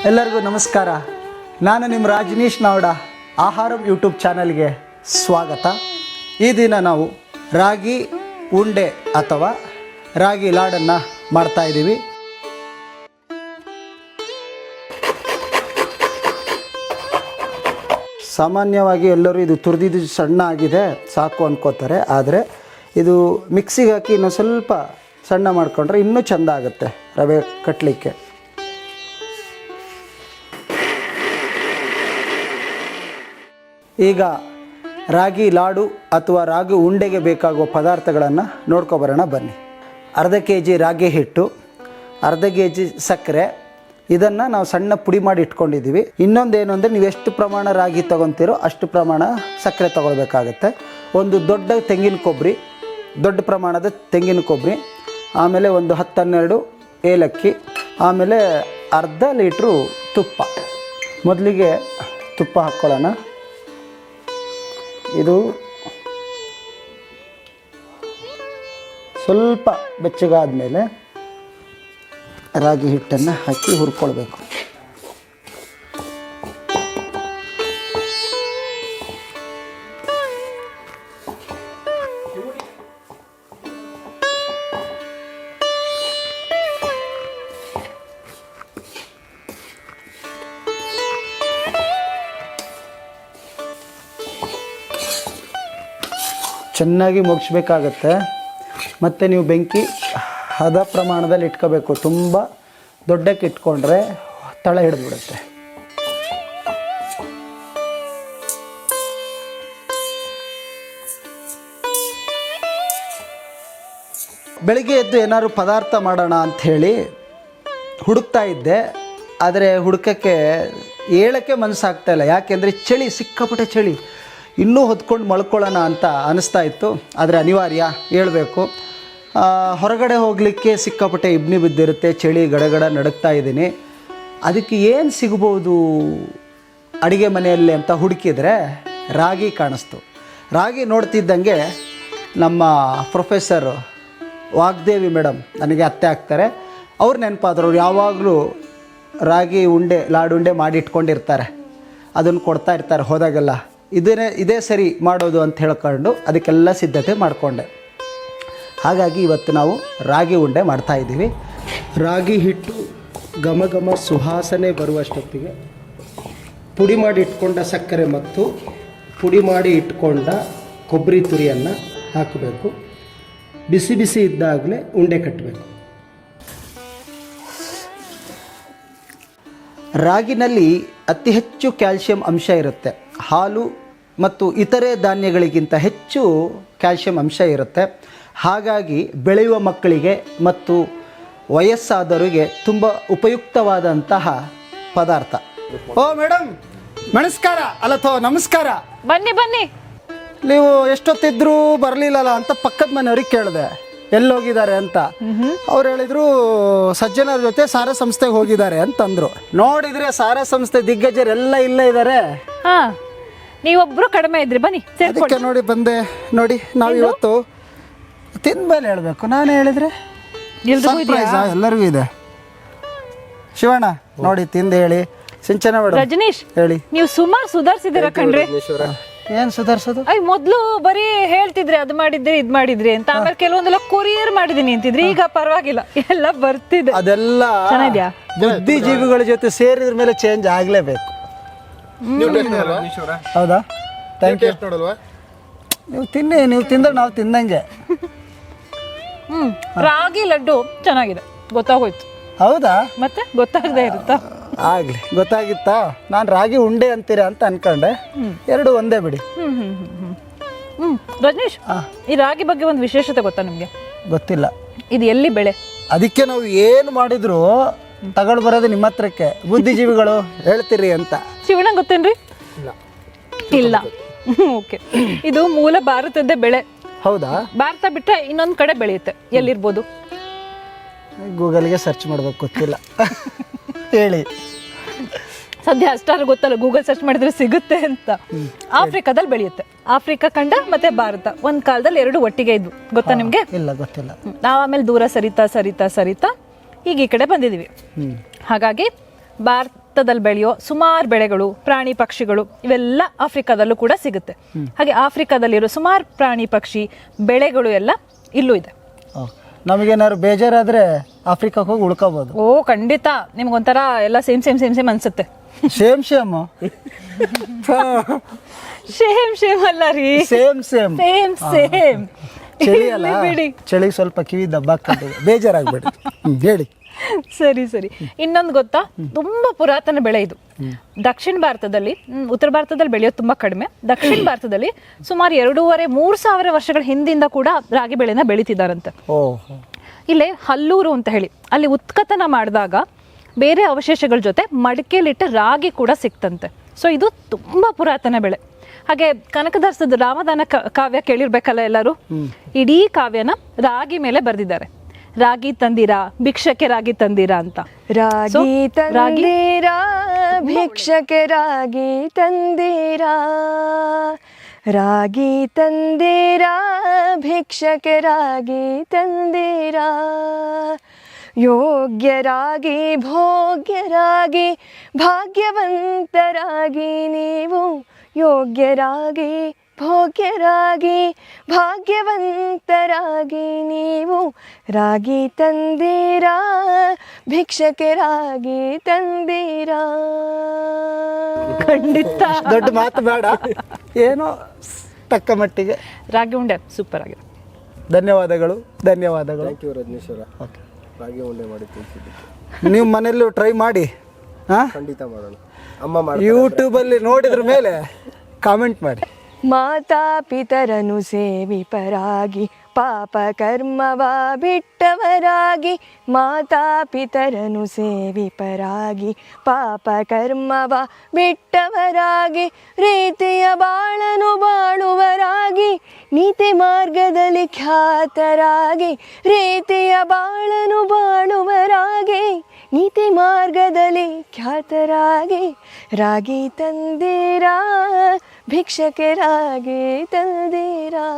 ಎಲ್ಲರಿಗೂ ನಮಸ್ಕಾರ. ನಾನು ನಿಮ್ಮ ರಾಜನೀಶ್ ನಾವಡ ಆಹಾರಂ ಯೂಟ್ಯೂಬ್ ಚಾನಲ್ಗೆ ಸ್ವಾಗತ. ಈ ದಿನ ನಾವು ರಾಗಿ ಉಂಡೆ ಅಥವಾ ರಾಗಿ ಲಾಡನ್ನು ಮಾಡ್ತಾಯಿದ್ದೀವಿ. ಸಾಮಾನ್ಯವಾಗಿ ಎಲ್ಲರೂ ಇದು ತುರಿದಿದ್ದು ಸಣ್ಣ ಆಗಿದೆ ಸಾಕು ಅಂದ್ಕೋತಾರೆ. ಆದರೆ ಇದು ಮಿಕ್ಸಿಗೆ ಹಾಕಿ ಇನ್ನೂ ಸ್ವಲ್ಪ ಸಣ್ಣ ಮಾಡಿಕೊಂಡ್ರೆ ಇನ್ನೂ ಚೆಂದ ಆಗುತ್ತೆ ರವೆ ಕಟ್ಟಲಿಕ್ಕೆ. ಈಗ ರಾಗಿ ಲಾಡು ಅಥವಾ ರಾಗಿ ಉಂಡೆಗೆ ಬೇಕಾಗುವ ಪದಾರ್ಥಗಳನ್ನು ನೋಡ್ಕೊಬರೋಣ ಬನ್ನಿ. ಅರ್ಧ ಕೆ ಜಿ ರಾಗಿ ಹಿಟ್ಟು, ಅರ್ಧ ಕೆ ಜಿ ಸಕ್ಕರೆ, ಇದನ್ನು ನಾವು ಸಣ್ಣ ಪುಡಿ ಮಾಡಿ ಇಟ್ಕೊಂಡಿದ್ದೀವಿ. ಇನ್ನೊಂದೇನು ಅಂದರೆ ನೀವು ಎಷ್ಟು ಪ್ರಮಾಣ ರಾಗಿ ತೊಗೊತೀರೋ ಅಷ್ಟು ಪ್ರಮಾಣ ಸಕ್ಕರೆ ತೊಗೊಳ್ಬೇಕಾಗತ್ತೆ. ಒಂದು ದೊಡ್ಡ ತೆಂಗಿನ ಕೊಬ್ಬರಿ, ದೊಡ್ಡ ಪ್ರಮಾಣದ ತೆಂಗಿನ ಕೊಬ್ಬರಿ, ಆಮೇಲೆ ಒಂದು 10-12 ಏಲಕ್ಕಿ, ಆಮೇಲೆ ಅರ್ಧ ಲೀಟ್ರು ತುಪ್ಪ. ಮೊದಲಿಗೆ ತುಪ್ಪ ಹಾಕ್ಕೊಳ್ಳೋಣ. ಇದು ಸ್ವಲ್ಪ ಬೆಚ್ಚಗಾದ ಮೇಲೆ ರಾಗಿ ಹಿಟ್ಟನ್ನು ಹಾಕಿ ಹುರ್ಕೊಳ್ಬೇಕು. ಚೆನ್ನಾಗಿ ಮುಗಿಸ್ಬೇಕಾಗತ್ತೆ. ಮತ್ತು ನೀವು ಬೆಂಕಿ ಹದ ಪ್ರಮಾಣದಲ್ಲಿ ಇಟ್ಕೋಬೇಕು. ತುಂಬ ದೊಡ್ಡಕ್ಕೆ ಇಟ್ಕೊಂಡ್ರೆ ತಳ ಹಿಡಿದ್ಬಿಡುತ್ತೆ. ಬೆಳಿಗ್ಗೆ ಎದ್ದು ಏನಾದ್ರು ಪದಾರ್ಥ ಮಾಡೋಣ ಅಂಥೇಳಿ ಹುಡುಕ್ತಾ ಇದ್ದೆ. ಆದರೆ ಹುಡುಕಕ್ಕೆ ಹೇಳೋಕ್ಕೆ ಮನಸ್ಸಾಗ್ತಾಯಿಲ್ಲ. ಯಾಕೆಂದರೆ ಚಳಿ, ಸಿಕ್ಕಾಪಟ್ಟೆ ಚಳಿ, ಇನ್ನೂ ಹೊತ್ಕೊಂಡು ಮಲ್ಕೊಳ್ಳೋಣ ಅಂತ ಅನ್ನಿಸ್ತಾ ಇತ್ತು. ಆದರೆ ಅನಿವಾರ್ಯ ಹೇಳಬೇಕು. ಹೊರಗಡೆ ಹೋಗಲಿಕ್ಕೆ ಸಿಕ್ಕಾಪಟ್ಟೆ ಇಬ್ನಿ ಬಿದ್ದಿರುತ್ತೆ, ಚಳಿ ಗಡಗಡ ನಡುಗ್ತಾ ಇದ್ದೀನಿ. ಅದಕ್ಕೆ ಏನು ಸಿಗ್ಬೋದು ಅಡುಗೆ ಮನೆಯಲ್ಲಿ ಅಂತ ಹುಡುಕಿದರೆ ರಾಗಿ ಕಾಣಿಸ್ತು. ರಾಗಿ ನೋಡ್ತಿದ್ದಂಗೆ ನಮ್ಮ ಪ್ರೊಫೆಸರ್ ವಾಗ್ದೇವಿ ಮೇಡಮ್, ನನಗೆ ಅತ್ತೆ ಆಗ್ತಾರೆ, ಅವ್ರು ನೆನಪಾದ್ರು. ಅವ್ರು ಯಾವಾಗಲೂ ರಾಗಿ ಉಂಡೆ, ಲಾಡುಂಡೆ ಮಾಡಿ ಇಟ್ಕೊಂಡಿರ್ತಾರೆ, ಅದನ್ನು ಕೊಡ್ತಾ ಇರ್ತಾರೆ ಹೋದಾಗೆಲ್ಲ. ಇದೇ ಸರಿ ಮಾಡೋದು ಅಂತ ಹೇಳ್ಕೊಂಡು ಅದಕ್ಕೆಲ್ಲ ಸಿದ್ಧತೆ ಮಾಡಿಕೊಂಡೆ. ಹಾಗಾಗಿ ಇವತ್ತು ನಾವು ರಾಗಿ ಉಂಡೆ ಮಾಡ್ತಾಯಿದ್ದೀವಿ. ರಾಗಿ ಹಿಟ್ಟು ಘಮ ಘಮ ಸುವಾಸನೆ ಬರುವಷ್ಟೊತ್ತಿಗೆ ಪುಡಿ ಮಾಡಿ ಇಟ್ಕೊಂಡ ಸಕ್ಕರೆ ಮತ್ತು ಪುಡಿ ಮಾಡಿ ಇಟ್ಕೊಂಡ ಕೊಬ್ಬರಿ ತುರಿಯನ್ನು ಹಾಕಬೇಕು. ಬಿಸಿ ಬಿಸಿ ಇದ್ದಾಗಲೇ ಉಂಡೆ ಕಟ್ಟಬೇಕು. ರಾಗಿನಲ್ಲಿ ಅತಿ ಹೆಚ್ಚು ಕ್ಯಾಲ್ಶಿಯಂ ಅಂಶ ಇರುತ್ತೆ. ಹಾಲು ಮತ್ತು ಇತರೆ ಧಾನ್ಯಗಳಿಗಿಂತ ಹೆಚ್ಚು ಕ್ಯಾಲ್ಶಿಯಂ ಅಂಶ ಇರುತ್ತೆ. ಹಾಗಾಗಿ ಬೆಳೆಯುವ ಮಕ್ಕಳಿಗೆ ಮತ್ತು ವಯಸ್ಸಾದವರಿಗೆ ತುಂಬ ಉಪಯುಕ್ತವಾದಂತಹ ಪದಾರ್ಥ. ಓ ಮೇಡಮ್, ನಮಸ್ಕಾರ. ನಮಸ್ಕಾರ. ಬನ್ನಿ ಬನ್ನಿ. ನೀವು ಎಷ್ಟೊತ್ತಿದ್ರೂ ಬರಲಿಲ್ಲಲ್ಲ ಅಂತ ಪಕ್ಕದ ಮನೆಯವ್ರಿಗೆ ಕೇಳಿದೆ ಎಲ್ಲೋಗಿದ್ದಾರೆ ಅಂತ. ಅವ್ರು ಹೇಳಿದ್ರು ಸಜ್ಜನರ ಜೊತೆ ಸಾರ ಸಂಸ್ಥೆಗೆ ಹೋಗಿದ್ದಾರೆ ಅಂತಂದರು. ನೋಡಿದರೆ ಸಾರ ಸಂಸ್ಥೆ ದಿಗ್ಗಜರೆಲ್ಲ ಇಲ್ಲೇ ಇದ್ದಾರೆ. ಹಾಂ, ನೀವೊಬ್ರು ಕಡಿಮೆ ಇದ್ರಿ, ಬನ್ನಿ ಅದಕ್ಕೆ ನೋಡಿ ಬಂದೆ. ನೋಡಿ, ನಾವು ಇವತ್ತು ತಿಂದ್ಮೇಲೆ ಹೇಳಬೇಕು. ನಾನು ಹೇಳಿದರೆ ಎಲ್ಲರಿಗೂ ಇದೆ. ಶಿವಣ್ಣ ನೋಡಿ ತಿಂದು ಹೇಳಿ. ಸಿಂಚನ ಮೇಡಮ್, ರಜನೀಶ್ ಹೇಳಿ. ನೀವು ಸುಮಾರು ಸುಧಾರಿಸಿದಿರ ಕಣ್ರಿ. ಏನು ಸುಧಾರಿಸೋದು? ಮೊದ್ಲು ಬರೀ ಹೇಳ್ತಿದ್ರಿ ಅದು ಮಾಡಿದ್ರಿ ಇದು ಮಾಡಿದ್ರಿ ಅಂತ, ಆಮೇಲೆ ಕೆಲವೊಂದೆಲ್ಲ ಕೊರಿಯರ್ ಮಾಡಿದೀನಿ ಅಂತಿದ್ರಿ. ಈಗ ಪರವಾಗಿಲ್ಲ, ಎಲ್ಲ ಬರ್ತಿದೆ. ಅದೆಲ್ಲ ಚೆನ್ನಾಗಿದ್ಯಾ? ಬುದ್ಧಿಜೀವಿಗಳ ಜೊತೆ ಸೇರಿದ್ರ ಮೇಲೆ ಚೇಂಜ್ ಆಗಲೇಬೇಕು. ಹೌದಾ? Thank you. ನೀವು ತಿನ್ನಿ, ನೀವು ತಿಂದ್ರೆ ನಾವು ತಿಂದಂಗೆ. ರಾಗಿ ಲಡ್ಡು ಚೆನ್ನಾಗಿದೆ, ಗೊತ್ತಾಗೋಯ್ತು. ಹೌದಾ? ಮತ್ತೆ ಗೊತ್ತಾಗದೇ ಇರುತ್ತಾ? ಆಗ್ಲಿ, ಗೊತ್ತಾಗಿತ್ತಾ? ನಾನು ರಾಗಿ ಉಂಡೆ ಅಂತೀರಾ ಅಂತ ಅನ್ಕೊಂಡೆ. ಎರಡು ಒಂದೇ ಬಿಡಿ. ರಜನೀಶ್, ಈ ರಾಗಿ ಬಗ್ಗೆ ಒಂದು ವಿಶೇಷತೆ ಗೊತ್ತಾ ನಿಮ್ಗೆ? ಗೊತ್ತಿಲ್ಲ. ಇದು ಎಲ್ಲಿ ಬೆಳೆ? ಅದಕ್ಕೆ ನಾವು ಏನು ಮಾಡಿದ್ರು ತಗೊಂಡು ಬರೋದು ನಿಮ್ಮ ಹತ್ರಕ್ಕೆ. ಬುದ್ಧಿಜೀವಿಗಳು ಹೇಳ್ತೀರಿ ಅಂತ. ಶಿವಣ್ಣ ಗೊತ್ತೇನ್ರಿ? ಇಲ್ಲ. ಓಕೆ, ಇದು ಮೂಲ ಭಾರತದ ಬೆಳೆ. ಹೌದಾ? ಭಾರತ ಬಿಟ್ಟರೆ ಇನ್ನೊಂದು ಕಡೆ ಬೆಳೆಯುತ್ತೆ. ಎಲ್ಲಿರ್ಬೋದು? ಗೂಗಲ್ಗೆ ಸರ್ಚ್ ಮಾಡ್ಬೇಕು, ಗೊತ್ತಿಲ್ಲ. ಹೇಳಿ. ಸದ್ಯ ಅಷ್ಟಾರು ಗೊತ್ತಲ್ಲ, ಗೂಗಲ್ ಸರ್ಚ್ ಮಾಡಿದ್ರೆ ಸಿಗುತ್ತೆ ಅಂತ. ಆಫ್ರಿಕಾದಲ್ಲಿ ಬೆಳೆಯುತ್ತೆ. ಆಫ್ರಿಕಾ ಖಂಡ ಮತ್ತೆ ಭಾರತ ಒಂದ್ ಕಾಲದಲ್ಲಿ ಎರಡು ಒಟ್ಟಿಗೆ ಇದ್ವು, ಗೊತ್ತಾ ನಿಮ್ಗೆ? ಇಲ್ಲ, ಗೊತ್ತಿಲ್ಲ. ನಾವು ಆಮೇಲೆ ದೂರ ಸರಿತಾ ಸರಿತಾ ಸರಿತಾ ಈಗ ಈ ಕಡೆ ಬಂದಿದೀವಿ. ಹಾಗಾಗಿ ಭಾರತ ಭಾರತದಲ್ಲಿ ಬೆಳೆಯೋ ಸುಮಾರು ಬೆಳೆಗಳು, ಪ್ರಾಣಿ ಪಕ್ಷಿಗಳು ಇವೆಲ್ಲ ಆಫ್ರಿಕಾದಲ್ಲೂ ಕೂಡ ಸಿಗುತ್ತೆ. ಹಾಗೆ ಆಫ್ರಿಕಾದಲ್ಲಿರೋ ಸುಮಾರು ಪ್ರಾಣಿ ಪಕ್ಷಿ ಬೆಳೆಗಳು ಎಲ್ಲ ಇಲ್ಲೂ ಇದೆ. ನಮಗೇನಾದ್ರು ಬೇಜಾರಾದರೆ ಆಫ್ರಿಕಾಕ್ಕೆ ಹೋಗಿ ಉಳ್ಕೋಬೋದು. ಓ ಖಂಡಿತ, ನಿಮ್ಗೊಂಥರ ಎಲ್ಲ ಸೇಮ್ ಸೇಮ್ ಸೇಮ್ ಸೇಮ್ ಅನ್ಸುತ್ತೆ. ಸೇಮ್ ಸೇಮ್ ಸೇಮ್ ಸೇಮ್ ಅಲ್ಲ ರೀ, ಸೇಮ್ ಸೇಮ್ ಸೇಮ್ ಸೇಮ್. ಚಳಿ ಅಲ್ಲ, ಬಿಡಿ. ಚಳಿಗೆ ಸ್ವಲ್ಪ ಕಿವಿ ದಬ್ಬಾಕ್ತದೆ, ಬೇಜಾರಾಗ್ಬೇಡಿ. ಹೇಳಿ. ಸರಿ ಸರಿ. ಇನ್ನೊಂದು ಗೊತ್ತಾ, ತುಂಬಾ ಪುರಾತನ ಬೆಳೆ ಇದು. ದಕ್ಷಿಣ ಭಾರತದಲ್ಲಿ, ಉತ್ತರ ಭಾರತದಲ್ಲಿ ಬೆಳೆಯೋದು ತುಂಬಾ ಕಡಿಮೆ. ದಕ್ಷಿಣ ಭಾರತದಲ್ಲಿ ಸುಮಾರು 2,500-3,000 ವರ್ಷಗಳ ಹಿಂದಿಂದ ಕೂಡ ರಾಗಿ ಬೆಳೆನ ಬೆಳೀತಿದಾರಂತೆ. ಇಲ್ಲೇ ಹಲ್ಲೂರು ಅಂತ ಹೇಳಿ, ಅಲ್ಲಿ ಉತ್ಖನನ ಮಾಡಿದಾಗ ಬೇರೆ ಅವಶೇಷಗಳ ಜೊತೆ ಮಡಿಕೆಲಿಟ್ಟ ರಾಗಿ ಕೂಡ ಸಿಕ್ತಂತೆ. ಸೊ ಇದು ತುಂಬಾ ಪುರಾತನ ಬೆಳೆ. ಹಾಗೆ ಕನಕದಾಸದ ರಾಮದಾನ ಕಾವ್ಯ ಕೇಳಿರ್ಬೇಕಲ್ಲ ಎಲ್ಲರೂ. ಇಡೀ ಕಾವ್ಯನ ರಾಗಿ ಮೇಲೆ ಬರೆದಿದ್ದಾರೆ. ರಾಗಿ ತಂದಿರಾ, ಭಿಕ್ಷಕ್ಕೆ ರಾಗಿ ತಂದಿರಾ ಅಂತ. ರಾಗಿ ತಂದಿರಾ, ಭಿಕ್ಷಕ್ಕೆ ರಾಗಿ ತಂದಿರಾ, ರಾಗಿ ತಂದಿರಾ, ಭಿಕ್ಷಕ್ಕೆ ರಾಗಿ ತಂದಿರಾ, ಯೋಗ್ಯರಾಗಿ ಭೋಗ್ಯರಾಗಿ ಭಾಗ್ಯವಂತರಾಗಿ ನೀವು, ಯೋಗ್ಯರಾಗಿ ಭೋಗ್ಯರಾಗಿ ಭಾಗ್ಯವಂತರಾಗಿ ನೀವು, ರಾಗಿ ತಂದಿರಾ, ಭಿಕ್ಷಕ್ಕೆ ರಾಗಿ ತಂದಿರಾ. ಖಂಡಿತ ದೊಡ್ಡ ಮಾತು ಬೇಡ, ಏನೋ ತಕ್ಕ ಮಟ್ಟಿಗೆ ರಾಗಿ ಉಂಡೆ ಸೂಪರ್ ಆಗಿದೆ. ಧನ್ಯವಾದಗಳು, ಧನ್ಯವಾದಗಳು. Thank you ರಜನೀಶ್ವರ. ರಾಗಿ ಉಂಡೆ ಮಾಡಿ ತಿಳ್ಸಿದ್ದಕ್ಕೆ. ನೀವು ಮನೆಯಲ್ಲೂ ಟ್ರೈ ಮಾಡಿ. ಹಾಂ, ಖಂಡಿತ ಮಾಡೋಣ. ಅಮ್ಮ ಮಾಡಿ ಯೂಟ್ಯೂಬಲ್ಲಿ ನೋಡಿದ್ರ ಮೇಲೆ ಕಾಮೆಂಟ್ ಮಾಡಿ. ಮಾತಾ ಪಿತರನು ಸೇವಿಪರಾಗಿ ಪಾಪ ಕರ್ಮವ ಬಿಟ್ಟವರಾಗಿ, ಮಾತಾ ಪಿತರನು ಸೇವಿಪರಾಗಿ ಪಾಪ ಕರ್ಮವ ಬಿಟ್ಟವರಾಗಿ, ರೀತಿಯ ಬಾಳನು ಬಾಳುವರಾಗಿ ನೀತಿ ಮಾರ್ಗದಲ್ಲಿ ಖ್ಯಾತರಾಗಿ, ರೀತಿಯ ಬಾಳನು ಬಾಳುವರಾಗಿ ನೀತಿ ಮಾರ್ಗದಲ್ಲಿ ಖ್ಯಾತರಾಗಿ, ರಾಗಿ ತಂದಿರಾ, ಭಿಕ್ಷಕ್ಕೆ ರಾಗಿ ತಂದಿರಾ.